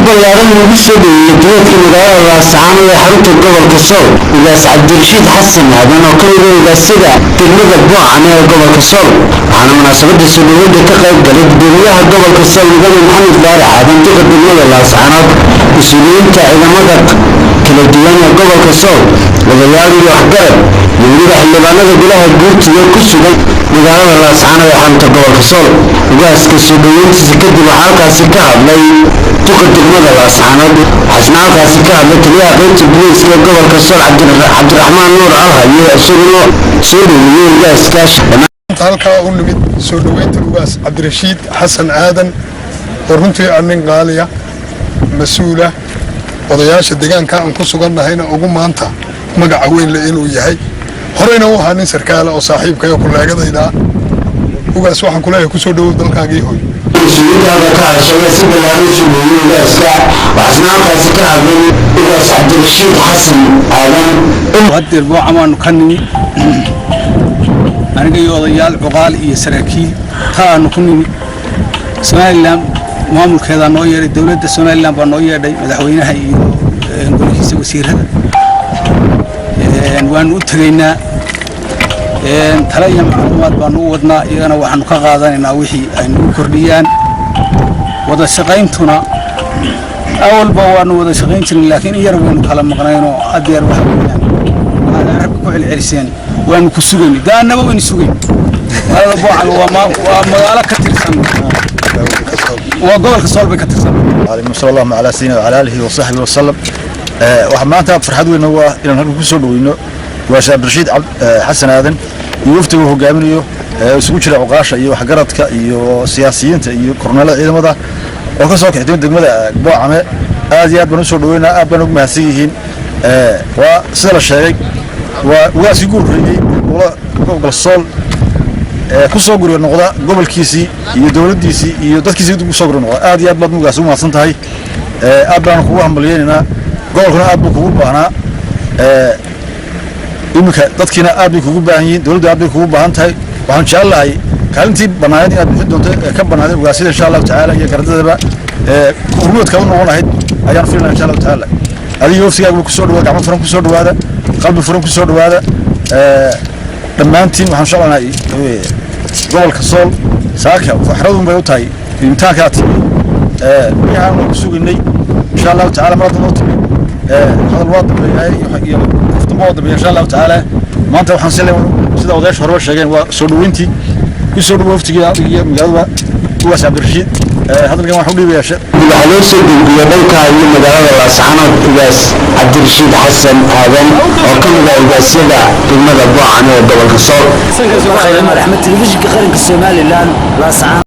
ballaaran lagu soo dhoweeyay duleedka magaalada Laascaanood ee xarunta gobolka Sool. Ugaas Cabdirashiid Xasan Aadan oo ka mid ah ugaasida degmada Boocame ee gobolka Sool, waxaana munaasabadda soo dhoweynta ka qayb galay gudoomiyaha gobolka Sool Mudane Maxamed Baarax Aadan duqa degmada Laascaanood, mas'uuliyiinta ciidamada kala duwan ee gobolka Sool, odayaal iyo waxgarad, iyo weliba xildhibaanada golaha guurtiga ku sugan magaalada Laascaanood ee xarunta gobolka Sool. Ugaaska soo dhoweyntiisa kadib waxaa halkaasi ka hadlay duqa degmada Laascaanood, waxaana halkaasi ka hadlay taliyaha qaybta booliiska ee gobolka Sool Cabdiraxmaan Nuur Alhaye isaguna soo dhoweeyay ugaaskaas. halkaa u nimid soo dhoweynta ugaas Cabdirashiid Xasan Aadan oo runtii nin qaaliya mas'uula odayaasha deegaanka aan ku sugannahayna ugu maanta magaca weyn leh inuu yahay horeyna u ahaa nin sarkaal oo saaxiibkay oo kuleegadayda ugaas waxaan ku leeyahay ku soo dhowow dalkaagii hooy مسؤوليتها كعشرة سبعة عشر مليون أسكع وحسنا كاسكع بس عبد الرشيد حسن آدم وهدي البوعة نكنني أنا جاي وضيال عقال يسركي تا نكنني سمع الله مامل كذا نوير الدولة سمع الله بنوير ده مدحوينها نقول كيس وسير هذا وأن أترينا تلاقي معلومات بنودنا إذا وحنا كقاضينا وحي أن كرديان وذا شقيمتنا أول بوان وذا شقيمتنا لكن يروون كلام مقنعينه أدير وحنا هذا عربك على العرسين وأن كسوقني ده أنا وين سوقين هذا بوعن وما على كتير سنة وقول كسول بكتير سنة. عليكم السلام على سيدنا وعلى آله وصحبه وسلم. وحنا أنت فرحان وإنه هو إلى نهار كسول وإنه واشا عبدالرشيد حسن آدن يوفتي وهو قامنيو isugu jira oqaasha iyo waxgaradka iyo siyaasiyiinta iyo korneelada ciidamada oo ka soo kixday degmada Boocame aad iyo aad baan u soo dhaweynaa aad baan ugu mahadsan yihiin waa sida la sheegay waa si guuriyay gobolka Sool ku soo guriyo noqda gobolkiisii iyo dawladdiisii iyo dadkiisii ku soo guriyo noqda aad iyo aad baad ugu mahadsan tahay aad baan kugu hambalyeynaa gobolkuna aad buu kugu baahnaa imika dadkiina aad bay kugu baahan yihiin dawladda aad bay kugu baahan tahay waxaan jecelahay kaalintii banaanid inaad bixin doonto ka banaanid ugaasida insha Allah taala iyo gardadaba urmood ka noqon lahayd ayaan filaynaa insha Allah taala adiga waftigaaga ku soo dhawaada gacmo furan ku soo dhawaada qalbi furan ku soo dhawaada dhammaantiin waxaan jecelahay gobolka Sool saaka farxadun bay u tahay imtixaankaad waxaan ku sugnay insha Allah taala marada noo timi هذا الوضع يفتموا إن شاء الله تعالى ما أنت وحنسلم سيدا وضعش هرب الشيئين وسودوينتي يسودوا وفتي مجالوا هو عبد الرشيد هذا الجماعة حولي بياشة. على سبيل يدك على مدارة Laascaanood ugaas Cabdirashiid Xasan Aadan oo ka mid ah ugaasida degmada Boocame ee gobolka Sool. رحمة الله قرنك الصومالي الآن Laascaanood.